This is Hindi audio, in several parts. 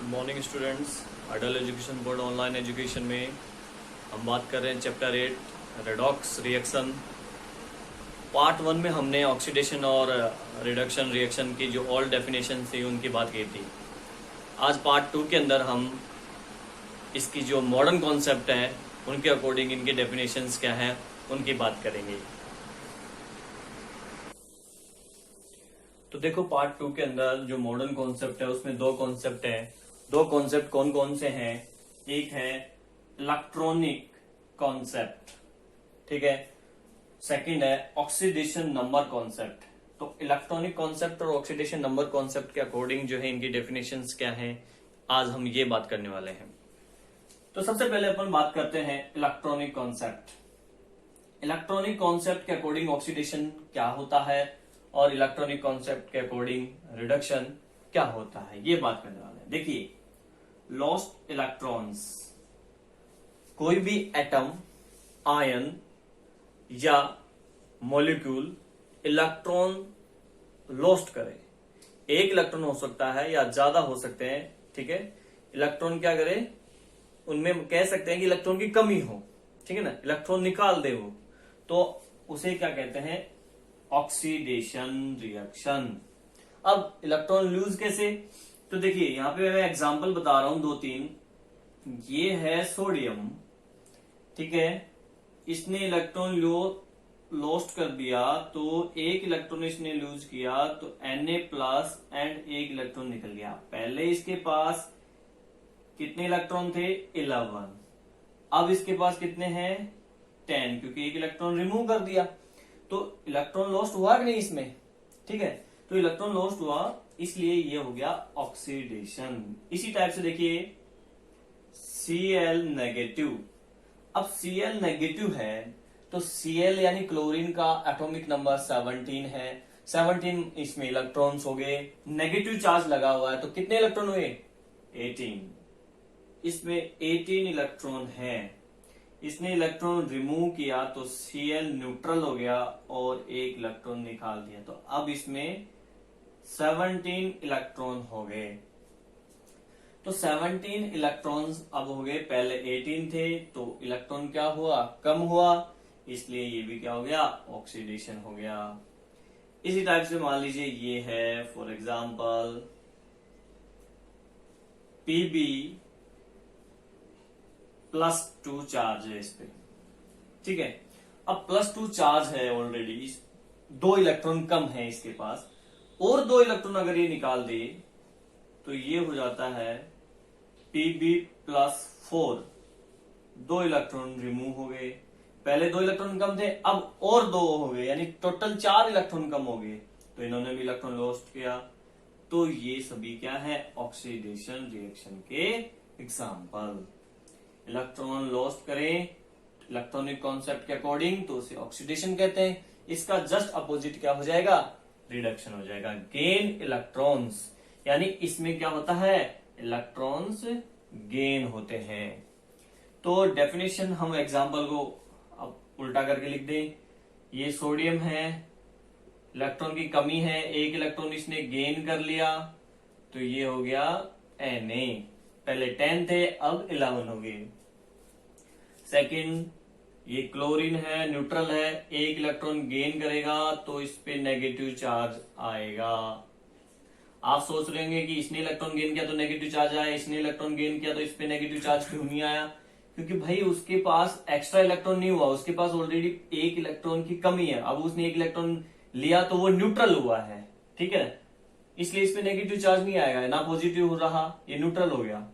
Morning students. Adult education board online education में हम बात कर रहे हैं चैप्टर 8 रेडॉक्स रिएक्शन। पार्ट 1 में हमने ऑक्सीडेशन और रिडक्शन रिएक्शन की जो ऑल डेफिनेशन थी उनकी बात की थी। आज पार्ट 2 के अंदर हम इसकी जो मॉडर्न कॉन्सेप्ट है उनके अकॉर्डिंग इनके डेफिनेशंस क्या हैं उनकी बात करेंगे। तो देखो, पार्ट 2 के अंदर जो मॉडर्न कॉन्सेप्ट है उसमें दो कॉन्सेप्ट है। दो कॉन्सेप्ट कौन कौन से हैं? एक है इलेक्ट्रॉनिक कॉन्सेप्ट, ठीक है। सेकंड है ऑक्सीडेशन नंबर कॉन्सेप्ट। तो इलेक्ट्रॉनिक कॉन्सेप्ट और ऑक्सीडेशन नंबर कॉन्सेप्ट के अकॉर्डिंग जो है इनकी डेफिनेशंस क्या हैं, आज हम ये बात करने वाले हैं। तो सबसे पहले अपन बात करते हैं इलेक्ट्रॉनिक कॉन्सेप्ट। इलेक्ट्रॉनिक कॉन्सेप्ट के अकॉर्डिंग ऑक्सीडेशन क्या होता है और इलेक्ट्रॉनिक कॉन्सेप्ट के अकॉर्डिंग रिडक्शन क्या होता है, ये बात करने वाले हैं। देखिए, लॉस्ट इलेक्ट्रॉन्स, कोई भी एटम, आयन या मॉलिक्यूल इलेक्ट्रॉन लॉस्ट करे, एक इलेक्ट्रॉन हो सकता है या ज्यादा हो सकते हैं, ठीक है। इलेक्ट्रॉन क्या करे, उनमें कह सकते हैं कि इलेक्ट्रॉन की कमी हो, ठीक है ना, इलेक्ट्रॉन निकाल दे वो, तो उसे क्या कहते हैं? Oxidation reaction. अब इलेक्ट्रॉन लूज कैसे? तो देखिए, यहां पे मैं एग्जांपल बता रहा हूं दो तीन। ये है सोडियम, ठीक है, इसने इलेक्ट्रॉन लॉस्ट कर दिया, तो एक इलेक्ट्रॉन इसने लूज किया तो Na+ एंड एक इलेक्ट्रॉन निकल गया। पहले इसके पास कितने इलेक्ट्रॉन थे? 11। अब इसके पास कितने हैं? 10, क्योंकि एक इलेक्ट्रॉन रिमूव कर दिया। तो इलेक्ट्रॉन लॉस्ट हुआ कि नहीं इसमें, ठीक है। तो इलेक्ट्रॉन लॉस्ट हुआ, इसलिए ये हो गया ऑक्सीडेशन। इसी टाइप से देखिए Cl नेगेटिव। अब Cl नेगेटिव है तो Cl यानी क्लोरीन का एटॉमिक नंबर 17 है। 17 इसमें इलेक्ट्रॉन्स हो गए, नेगेटिव चार्ज लगा हुआ है, तो कितने इलेक्ट्रॉन हुए? 18। इसमें 18 इलेक्ट्रॉन है। इसने इलेक्ट्रॉन रिमूव किया तो Cl न्यूट्रल हो गया और एक इलेक्ट्रॉन निकाल दिया, तो अब इसमें 17 इलेक्ट्रॉन हो गए। तो 17 इलेक्ट्रॉन्स अब हो गए, पहले 18 थे, तो इलेक्ट्रॉन क्या हुआ? कम हुआ, इसलिए ये भी क्या हो गया? ऑक्सीडेशन हो गया। इसी टाइप से मान लीजिए ये है फॉर एग्जांपल Pb+2 चार्ज है इस पे, ठीक है। अब +2 चार्ज है ऑलरेडी, दो इलेक्ट्रॉन कम है इसके पास, और दो इलेक्ट्रॉन अगर ये निकाल दे तो ये हो जाता है Pb+4। दो इलेक्ट्रॉन रिमूव हो गए, पहले दो इलेक्ट्रॉन कम थे, अब और दो हो गए, यानी टोटल 4 इलेक्ट्रॉन कम हो गए, तो इन्होंने भी इलेक्ट्रॉन लॉस्ट किया। तो ये सभी क्या है? ऑक्सीडेशन रिएक्शन के एग्जाम्पल। इलेक्ट्रॉन लॉस्ट करें इलेक्ट्रॉनिक कॉन्सेप्ट के अकॉर्डिंग तो उसे ऑक्सीडेशन कहते हैं। इसका जस्ट अपोजिट क्या हो जाएगा? रिडक्शन हो जाएगा। गेन इलेक्ट्रॉन्स, यानी इसमें क्या होता है? इलेक्ट्रॉन्स गेन होते हैं। तो डेफिनेशन हम एग्जांपल को अब उल्टा करके लिख दें। ये सोडियम है, इलेक्ट्रॉन की कमी है, एक इलेक्ट्रॉन इसने गेन कर लिया, तो ये हो गया Na। पहले 10 थे, अब 11 हो गए। सेकंड, ये क्लोरीन है, न्यूट्रल है, एक इलेक्ट्रॉन गेन करेगा तो इस पे नेगेटिव चार्ज आएगा। आप सोच रहे होंगे कि इसने इलेक्ट्रॉन गेन किया तो नेगेटिव चार्ज आया, इसने इलेक्ट्रॉन गेन किया तो इस पे नेगेटिव चार्ज क्यों नहीं आया? क्योंकि भाई उसके पास एक्स्ट्रा इलेक्ट्रॉन नहीं हुआ, उसके पास ऑलरेडी एक इलेक्ट्रॉन की कमी है। अब उसने एक इलेक्ट्रॉन लिया तो वो न्यूट्रल हुआ है, ठीक है, इसलिए इस पे नेगेटिव चार्ज नहीं आएगा, ना पॉजिटिव हो रहा, ये न्यूट्रल हो गया।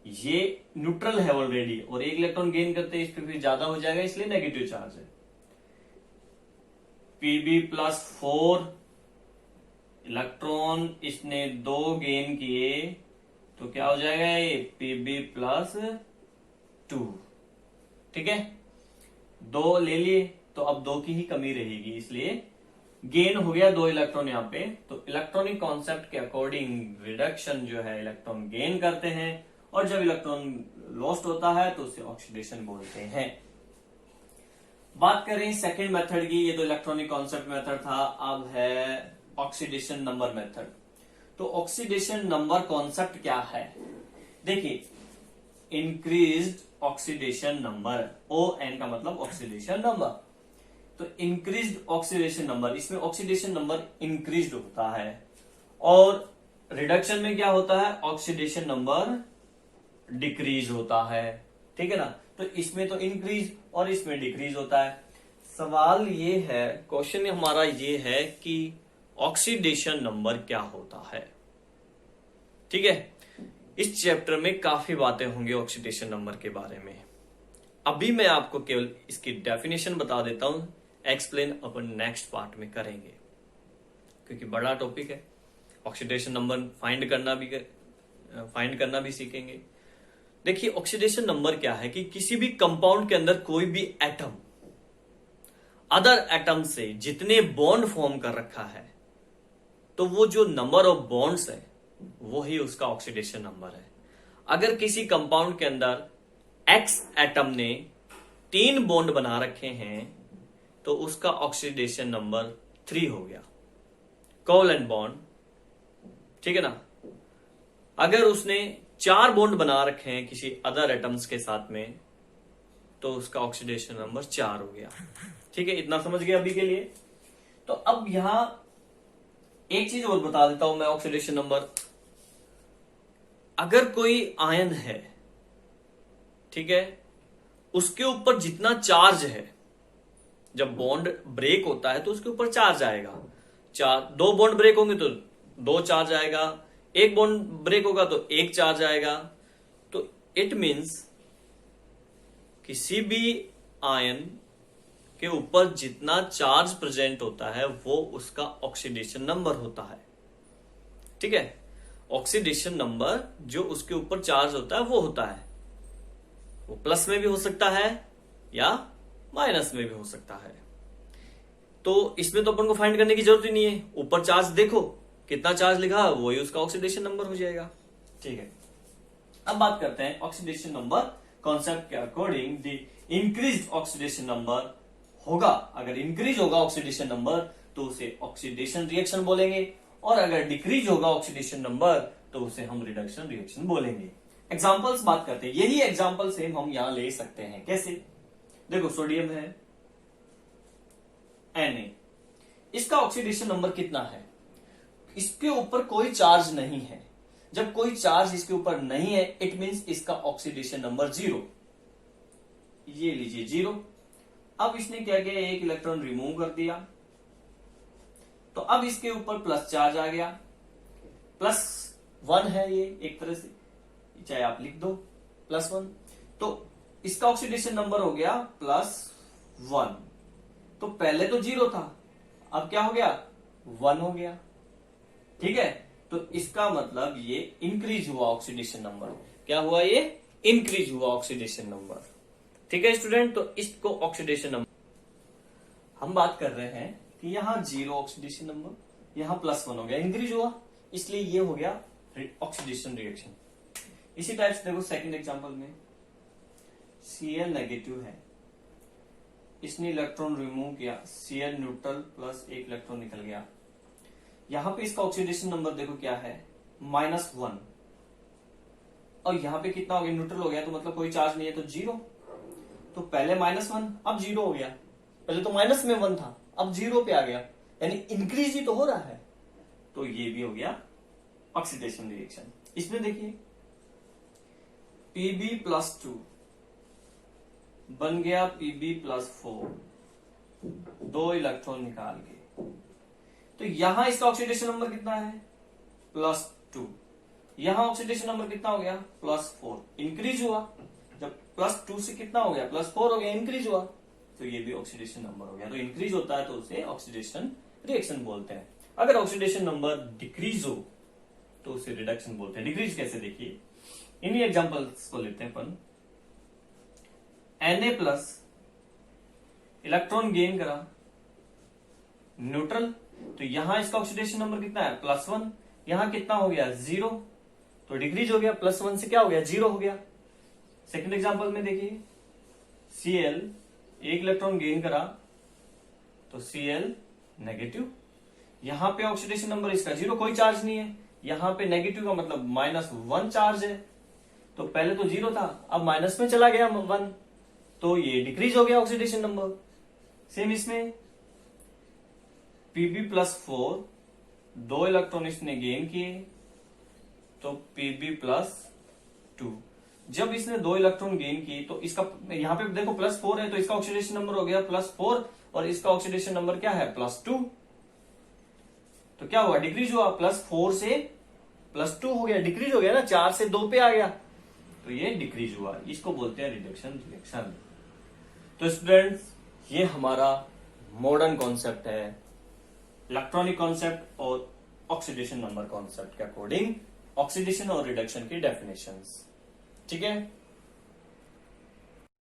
ये न्यूट्रल है ऑलरेडी और एक इलेक्ट्रॉन गेन करते इस पे फिर ज्यादा हो जाएगा, इसलिए नेगेटिव चार्ज है। Pb+4 इलेक्ट्रॉन इसने 2 गेन किए तो क्या हो जाएगा? ये Pb+2, ठीक है। 2 ले लिए तो अब 2 की ही कमी रहेगी, इसलिए गेन हो गया 2 इलेक्ट्रॉन यहाँ पे। तो इलेक्ट्रॉनिक कॉन्सेप्ट के अकॉर्डिंग रिडक्शन जो है, इलेक्ट्रॉन गेन करते हैं, और जब इलेक्ट्रॉन लॉस्ट होता है तो उसे ऑक्सीडेशन बोलते हैं। बात करें सेकेंड मेथड की, ये तो इलेक्ट्रॉनिक कॉन्सेप्ट मेथड था, अब है ऑक्सीडेशन नंबर मेथड। तो ऑक्सीडेशन नंबर कॉन्सेप्ट क्या है? देखिए इंक्रीज्ड ऑक्सीडेशन नंबर, ON का मतलब ऑक्सीडेशन नंबर। तो इंक्रीज्ड ऑक्सीडेशन नंबर, इसमें ऑक्सीडेशन नंबर इंक्रीज्ड होता है, और रिडक्शन में क्या होता है, ऑक्सीडेशन नंबर डिक्रीज होता है। ठीक है ना, तो इसमें तो इंक्रीज और इसमें डिक्रीज होता है। सवाल ये है, क्वेश्चन हमारा ये है कि ऑक्सीडेशन नंबर क्या होता है। ठीक है, इस चैप्टर में काफी बातें होंगी ऑक्सीडेशन नंबर के बारे में। अभी मैं आपको केवल इसकी डेफिनेशन बता देता हूं, एक्सप्लेन अपन नेक्स्ट पार्ट में करेंगे, क्योंकि बड़ा टॉपिक है। ऑक्सीडेशन नंबर फाइंड करना भी सीखेंगे। देखिए ऑक्सीडेशन नंबर क्या है कि किसी भी कंपाउंड के अंदर कोई भी एटम अदर एटम से जितने बॉन्ड फॉर्म कर रखा है, तो वो जो नंबर ऑफ बॉन्ड्स है वो ही उसका ऑक्सीडेशन नंबर है। अगर किसी कंपाउंड के अंदर एक्स एटम ने 3 बॉन्ड बना रखे हैं तो उसका ऑक्सीडेशन नंबर 3 हो गया, कोवलेंट बॉन्ड। ठीक है ना, अगर उसने 4 बॉन्ड बना रखे हैं किसी अदर एटम्स के साथ में तो उसका ऑक्सीडेशन नंबर 4 हो गया। ठीक है, इतना समझ गया अभी के लिए। तो अब यहां एक चीज और बता देता हूं मैं, ऑक्सीडेशन नंबर, अगर कोई आयन है, ठीक है, उसके ऊपर जितना चार्ज है, जब बॉन्ड ब्रेक होता है तो उसके ऊपर चार्ज आएगा। 2 बॉन्ड ब्रेक होंगे तो 2 चार्ज आएगा, 1 बॉन्ड ब्रेक होगा तो 1 चार्ज आएगा। तो इट मीन्स किसी भी आयन के ऊपर जितना चार्ज प्रेजेंट होता है वो उसका ऑक्सीडेशन नंबर होता है। ठीक है, ऑक्सीडेशन नंबर जो उसके ऊपर चार्ज होता है वो होता है, वो प्लस में भी हो सकता है या माइनस में भी हो सकता है। तो इसमें तो अपन को फाइंड करने की जरूरत ही नहीं है, ऊपर चार्ज देखो कितना चार्ज लिखा है वही उसका ऑक्सीडेशन नंबर हो जाएगा। ठीक है, अब बात करते हैं ऑक्सीडेशन नंबर कॉन्सेप्ट के according. The increase oxidation number होगा, अगर इंक्रीज होगा ऑक्सीडेशन नंबर तो उसे ऑक्सीडेशन रिएक्शन बोलेंगे, और अगर डिक्रीज होगा ऑक्सीडेशन नंबर तो उसे हम रिडक्शन रिएक्शन बोलेंगे। एग्जांपल्स बात करते हैं, यही एग्जांपल सेम हम यहां ले सकते हैं। कैसे, देखो सोडियम है Na, इसका ऑक्सीडेशन नंबर कितना है, इसके ऊपर कोई चार्ज नहीं है। जब कोई चार्ज इसके ऊपर नहीं है इट मींस इसका ऑक्सीडेशन नंबर 0, ये लीजिए 0। अब इसने क्या किया, 1 इलेक्ट्रॉन रिमूव कर दिया, तो अब इसके ऊपर प्लस चार्ज आ गया, +1 है ये एक तरह से, चाहे आप लिख दो +1। तो इसका ऑक्सीडेशन नंबर हो गया +1। तो पहले तो 0 था, अब क्या हो गया, 1 हो गया। ठीक है, तो इसका मतलब ये इंक्रीज हुआ ऑक्सीडेशन नंबर। क्या हुआ, ये इंक्रीज हुआ ऑक्सीडेशन नंबर। ठीक है स्टूडेंट, तो इसको ऑक्सीडेशन नंबर हम बात कर रहे हैं कि यहां 0 ऑक्सीडेशन नंबर, यहां +1 हो गया, इंक्रीज हुआ, इसलिए ये हो गया ऑक्सीडेशन रिएक्शन। इसी टाइप से देखो सेकंड एग्जांपल में Cl नेगेटिव है, इसने इलेक्ट्रॉन रिमूव किया, Cl न्यूट्रल +1 इलेक्ट्रॉन निकल गया। यहां पे इसका ऑक्सीडेशन नंबर देखो क्या है, -1, और यहां पे कितना हो गया, न्यूट्रल हो गया, तो मतलब कोई चार्ज नहीं है तो 0। तो पहले -1 अब 0 हो गया, पहले तो माइनस में 1 था अब 0 पे आ गया, यानी इंक्रीज ही तो हो रहा है। तो ये भी हो गया ऑक्सीडेशन रिएक्शन। इसमें देखिए Pb+2 बन गया Pb+4, 2 इलेक्ट्रॉन निकाल के। तो यहां इसका ऑक्सीडेशन नंबर कितना है, +2। यहां ऑक्सीडेशन नंबर कितना हो गया, +4, इंक्रीज हुआ। जब +2 से कितना हो गया, +4 हो गया, इंक्रीज हुआ, तो ये भी ऑक्सीडेशन नंबर हो गया। तो इंक्रीज होता है तो उसे ऑक्सीडेशन रिएक्शन बोलते हैं। अगर ऑक्सीडेशन नंबर डिक्रीज हो तो उसे रिडक्शन बोलते हैं। डिक्रीज कैसे, देखिए इन्हीं एग्जांपल्स को लेते हैं अपन। Na+ इलेक्ट्रॉन गेन करा, न्यूट्रल, तो यहां इसका ऑक्सीडेशन नंबर कितना है, +1, यहां कितना हो गया, 0, तो डिक्रीज हो गया, +1 से क्या हो गया, 0 हो गया। सेकंड एग्जांपल में देखिए Cl 1 इलेक्ट्रॉन गेन करा तो Cl नेगेटिव, यहां पे ऑक्सीडेशन नंबर इसका 0, कोई चार्ज नहीं है, यहां पे नेगेटिव का मतलब -1 चार्ज है, तो पहले तो 0 था, अब माइनस में चला गया 1, तो ये डिक्रीज हो गया ऑक्सीडेशन नंबर। सेम इसमें Pb+4, 2 इलेक्ट्रॉन इसने गेन किए, तो Pb+2। जब इसने 2 इलेक्ट्रॉन गेन की तो इसका यहां पे देखो +4 है, तो इसका ऑक्सीडेशन नंबर हो गया +4 और इसका ऑक्सीडेशन नंबर क्या है +2। तो क्या हुआ, डिक्रीज हुआ, +4 से +2 हो गया, डिक्रीज हो गया ना, 4 से 2 पे आ गया, तो ये डिक्रीज हुआ। इसको बोलते हैं रिडक्शन रिएक्शन। तो स्टूडेंट्स, ये हमारा मॉडर्न कॉन्सेप्ट है, इलेक्ट्रॉनिक कॉन्सेप्ट और ऑक्सीडेशन नंबर कॉन्सेप्ट के अकॉर्डिंग ऑक्सीडेशन और रिडक्शन की डेफिनेशंस। ठीक है।